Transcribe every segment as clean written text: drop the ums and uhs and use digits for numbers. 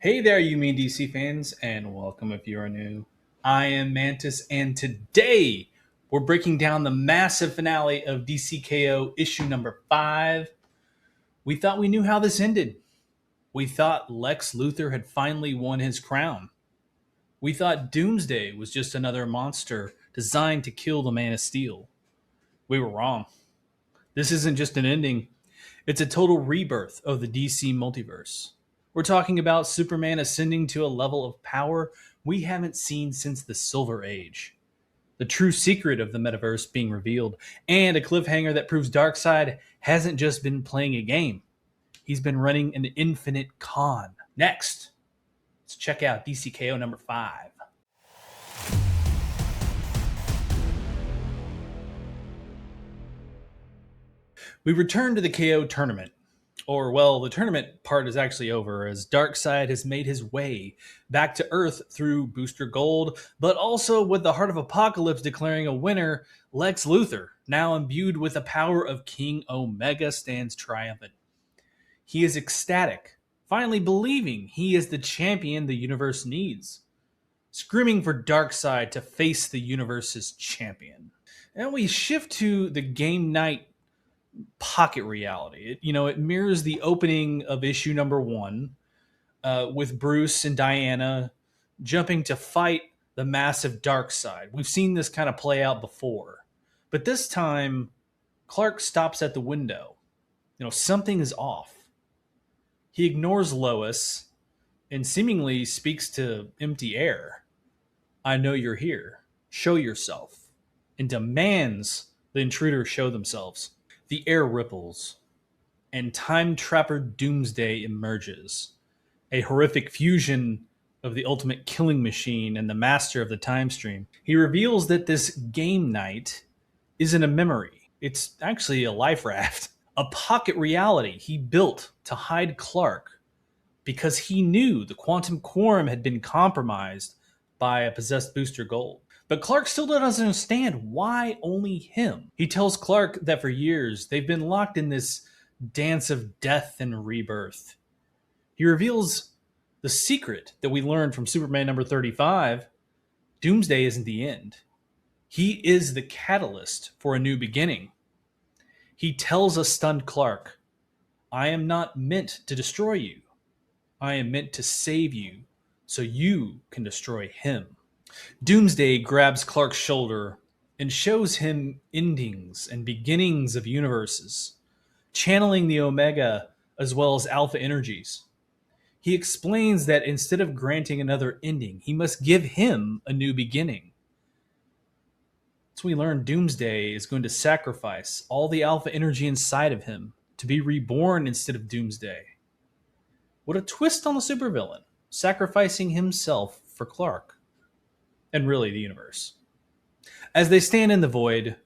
Hey there, you mean DC fans, and welcome if you are new. I am Mantis, and today we're breaking down the massive finale of DCKO issue number 5. We thought we knew how this ended. We thought Lex Luthor had finally won his crown. We thought Doomsday was just another monster designed to kill the Man of Steel. We were wrong. This isn't just an ending, it's a total rebirth of the DC multiverse. We're talking about Superman ascending to a level of power we haven't seen since the Silver Age. The true secret of the metaverse being revealed, and a cliffhanger that proves Darkseid hasn't just been playing a game. He's been running an infinite con. Next, let's check out DCKO number 5. We return to the KO tournament. Or, well, the tournament part is actually over as Darkseid has made his way back to Earth through Booster Gold, but also with the Heart of Apocalypse declaring a winner, Lex Luthor, now imbued with the power of King Omega, stands triumphant. He is ecstatic, finally believing he is the champion the universe needs, screaming for Darkseid to face the universe's champion. And we shift to the game night pocket reality. It mirrors the opening of issue number 1 with Bruce and Diana jumping to fight the massive Darkseid. We've seen this kind of play out before, but this time Clark stops at the window. Something is off. He ignores Lois and seemingly speaks to empty air. I know you're here. Show yourself. And demands the intruder show themselves. The air ripples, and Time Trapper Doomsday emerges, a horrific fusion of the ultimate killing machine and the master of the time stream. He reveals that this game night isn't a memory. It's actually a life raft, a pocket reality he built to hide Clark because he knew the quantum quorum had been compromised by a possessed Booster Gold. But Clark still doesn't understand why only him. He tells Clark that for years they've been locked in this dance of death and rebirth. He reveals the secret that we learned from Superman number 35. Doomsday isn't the end. He is the catalyst for a new beginning. He tells a stunned Clark, I am not meant to destroy you. I am meant to save you so you can destroy him. Doomsday grabs Clark's shoulder and shows him endings and beginnings of universes, channeling the Omega as well as Alpha energies. He explains that instead of granting another ending, he must give him a new beginning. So we learn Doomsday is going to sacrifice all the Alpha energy inside of him to be reborn instead of Doomsday. What a twist on the supervillain, sacrificing himself for Clark. And really the universe. As they stand in the void,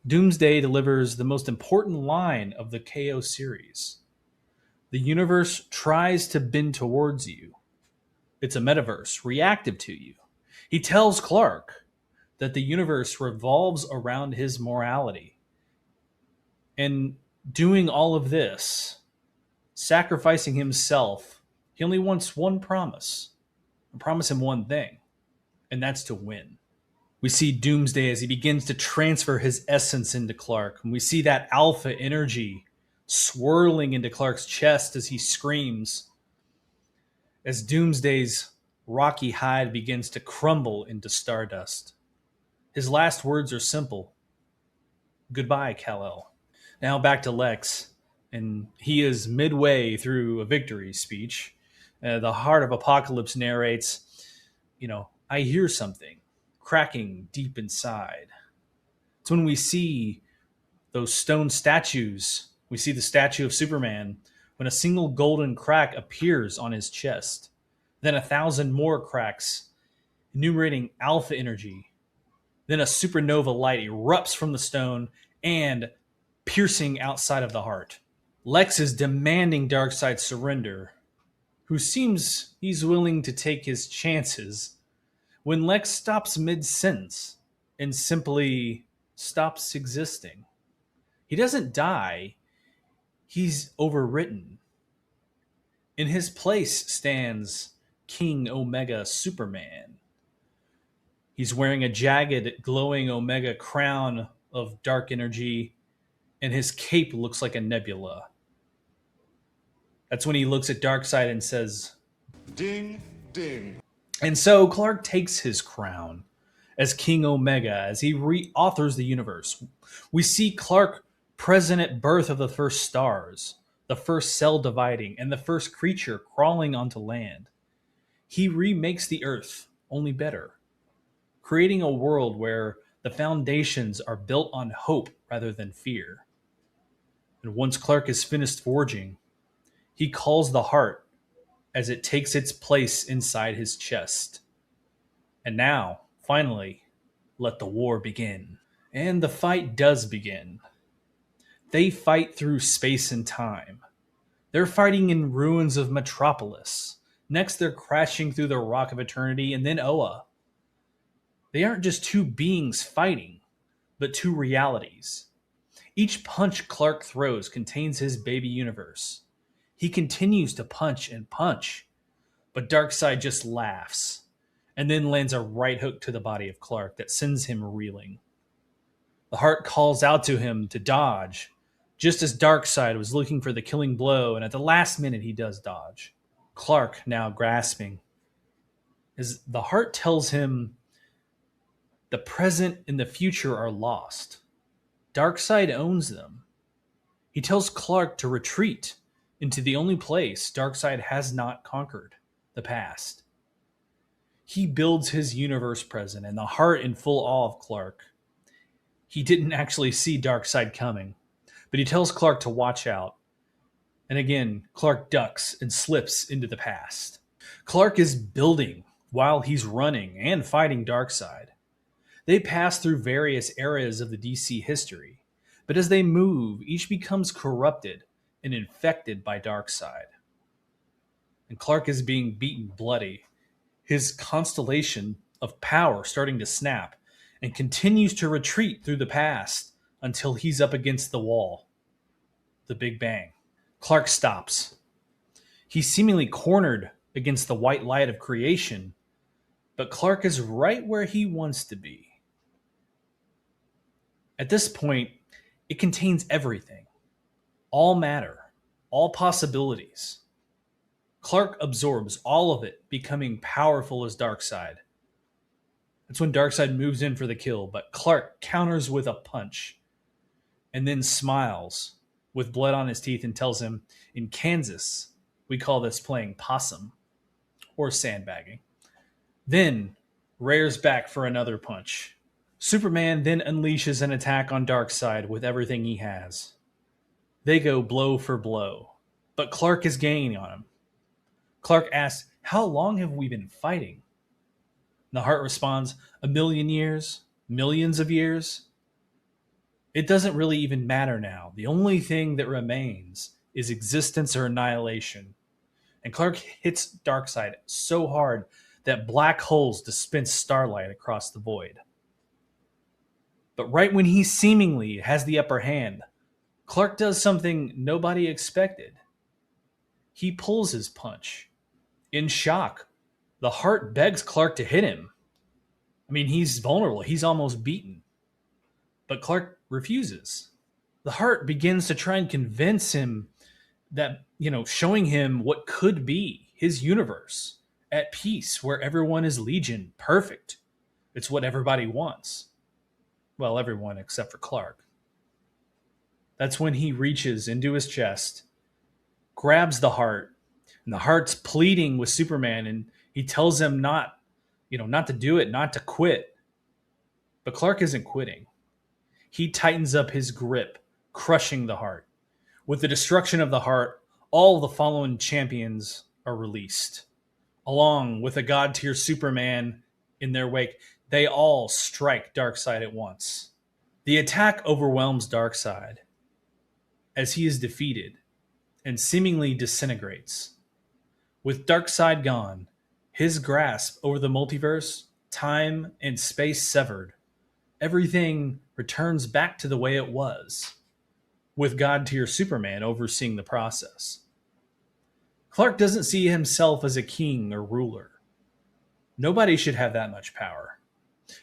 Doomsday delivers the most important line of the KO series. The universe tries to bend towards you. It's a metaverse, reactive to you. He tells Clark that the universe revolves around his morality. And doing all of this, sacrificing himself, he only wants one promise. I promise him one thing. And that's to win. We see Doomsday as he begins to transfer his essence into Clark. And we see that alpha energy swirling into Clark's chest as he screams. As Doomsday's rocky hide begins to crumble into stardust. His last words are simple. Goodbye, Kal-El. Now back to Lex. And he is midway through a victory speech. The Heart of Apocalypse narrates, I hear something cracking deep inside. It's when we see those stone statues. We see the statue of Superman when a single golden crack appears on his chest. Then 1,000 more cracks, enumerating alpha energy. Then a supernova light erupts from the stone and piercing outside of the heart. Lex is demanding Darkseid's surrender, who seems he's willing to take his chances when Lex stops mid-sentence and simply stops existing. He doesn't die, he's overwritten. In his place stands King Omega Superman. He's wearing a jagged, glowing Omega crown of dark energy, and his cape looks like a nebula. That's when he looks at Darkseid and says, Ding, ding. and so Clark takes his crown as King Omega as he reauthors the universe. We see Clark present at birth of the first stars, the first cell dividing, and the first creature crawling onto land. He remakes the Earth, only better, creating a world where the foundations are built on hope rather than fear. And once Clark is finished forging, he calls the heart as it takes its place inside his chest. And now, finally, let the war begin. And the fight does begin. They fight through space and time. They're fighting in ruins of Metropolis. Next, they're crashing through the Rock of Eternity and then Oa. They aren't just two beings fighting, but two realities. Each punch Clark throws contains his baby universe. He continues to punch and punch, but Darkseid just laughs and then lands a right hook to the body of Clark that sends him reeling. The heart calls out to him to dodge, just as Darkseid was looking for the killing blow, and at the last minute he does dodge. Clark, now grasping, as the heart tells him the present and the future are lost. Darkseid owns them. He tells Clark to retreat into the only place Darkseid has not conquered, the past. He builds his universe present, and the heart in full awe of Clark. He didn't actually see Darkseid coming, but he tells Clark to watch out. And again, Clark ducks and slips into the past. Clark is building while he's running and fighting Darkseid. They pass through various eras of the DC history, but as they move, each becomes corrupted and infected by Darkseid. And Clark is being beaten bloody, his constellation of power starting to snap, and continues to retreat through the past until he's up against the wall. The Big Bang. Clark stops. He's seemingly cornered against the white light of creation, but Clark is right where he wants to be. At this point, it contains everything, all matter, all possibilities. Clark absorbs all of it, becoming powerful as Darkseid. That's when Darkseid moves in for the kill, but Clark counters with a punch and then smiles with blood on his teeth and tells him, in Kansas, we call this playing possum or sandbagging. Then rears back for another punch. Superman then unleashes an attack on Darkseid with everything he has. They go blow for blow, but Clark is gaining on him. Clark asks, how long have we been fighting? And the heart responds, 1,000,000 years, millions of years. It doesn't really even matter now. The only thing that remains is existence or annihilation. And Clark hits Darkseid so hard that black holes dispense starlight across the void. But right when he seemingly has the upper hand, Clark does something nobody expected. He pulls his punch. In shock, the heart begs Clark to hit him. I mean, he's vulnerable. He's almost beaten. But Clark refuses. The heart begins to try and convince him that, showing him what could be his universe at peace where everyone is legion, perfect. It's what everybody wants. Well, everyone except for Clark. That's when he reaches into his chest, grabs the heart, and the heart's pleading with Superman, and he tells him not to do it, not to quit. But Clark isn't quitting. He tightens up his grip, crushing the heart. With the destruction of the heart, all the fallen champions are released. Along with a god-tier Superman in their wake, they all strike Darkseid at once. The attack overwhelms Darkseid as he is defeated and seemingly disintegrates. With Darkseid gone, his grasp over the multiverse, time, and space severed, everything returns back to the way it was, with god-tier Superman overseeing the process. Clark doesn't see himself as a king or ruler. Nobody should have that much power.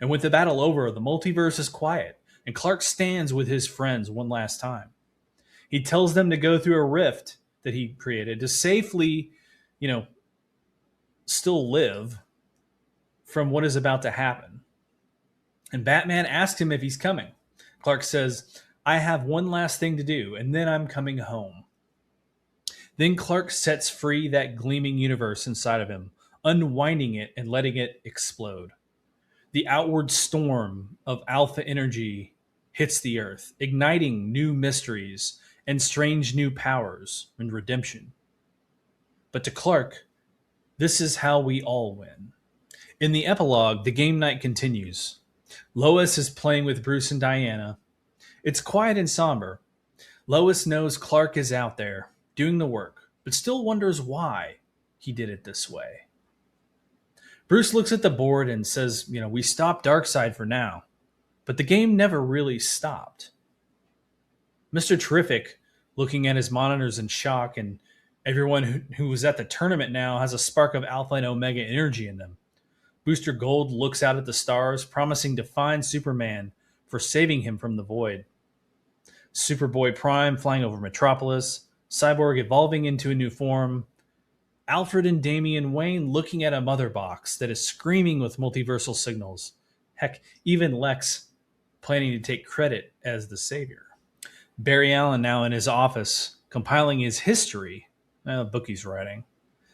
And with the battle over, the multiverse is quiet, and Clark stands with his friends one last time. He tells them to go through a rift that he created to safely, still live from what is about to happen. And Batman asks him if he's coming. Clark says, I have one last thing to do, and then I'm coming home. Then Clark sets free that gleaming universe inside of him, unwinding it and letting it explode. The outward storm of alpha energy hits the earth, igniting new mysteries and strange new powers and redemption. But to Clark, this is how we all win. In the epilogue, the game night continues. Lois is playing with Bruce and Diana. It's quiet and somber. Lois knows Clark is out there, doing the work, but still wonders why he did it this way. Bruce looks at the board and says, we stopped Darkseid for now, but the game never really stopped. Mr. Terrific, looking at his monitors in shock, and everyone who was at the tournament now has a spark of Alpha and Omega energy in them. Booster Gold looks out at the stars, promising to find Superman for saving him from the void. Superboy Prime flying over Metropolis, Cyborg evolving into a new form, Alfred and Damian Wayne looking at a mother box that is screaming with multiversal signals. Heck, even Lex planning to take credit as the savior. Barry Allen now in his office, compiling his history, a book he's writing,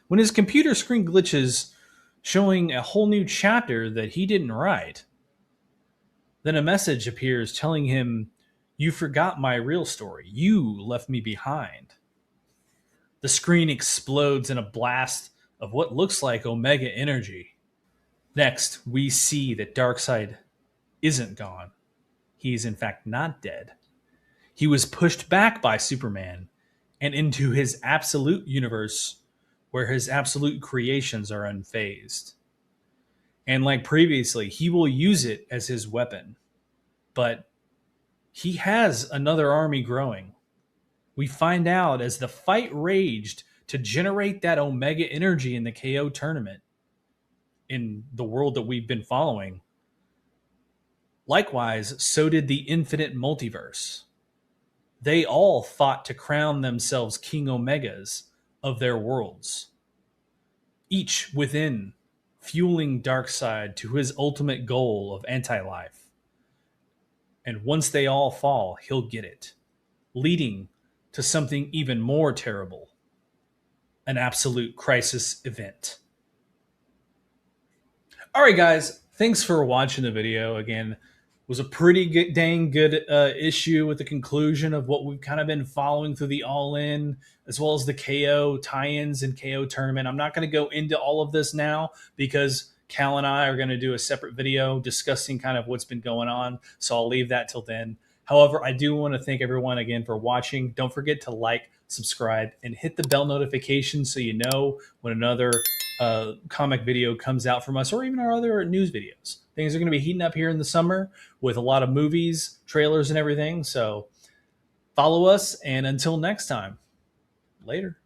when his computer screen glitches, showing a whole new chapter that he didn't write. Then a message appears telling him, you forgot my real story. You left me behind. The screen explodes in a blast of what looks like Omega energy. Next, we see that Darkseid isn't gone. He is in fact not dead. He was pushed back by Superman and into his absolute universe where his absolute creations are unfazed. And like previously, he will use it as his weapon. But he has another army growing. We find out as the fight raged to generate that Omega energy in the KO tournament in the world that we've been following. Likewise, so did the infinite multiverse. They all fought to crown themselves King Omegas of their worlds, each within fueling Darkseid to his ultimate goal of anti-life. And once they all fall, he'll get it, leading to something even more terrible, an absolute crisis event. All right, guys, thanks for watching the video. Again, it was a pretty good, dang good issue with the conclusion of what we've kind of been following through the All-In, as well as the KO tie-ins and KO tournament. I'm not going to go into all of this now because Cal and I are going to do a separate video discussing kind of what's been going on, so I'll leave that till then. However, I do want to thank everyone again for watching. Don't forget to like, subscribe, and hit the bell notification so you know when another comic video comes out from us, or even our other news videos. Things are going to be heating up here in the summer with a lot of movies, trailers, and everything. So follow us, and until next time, later.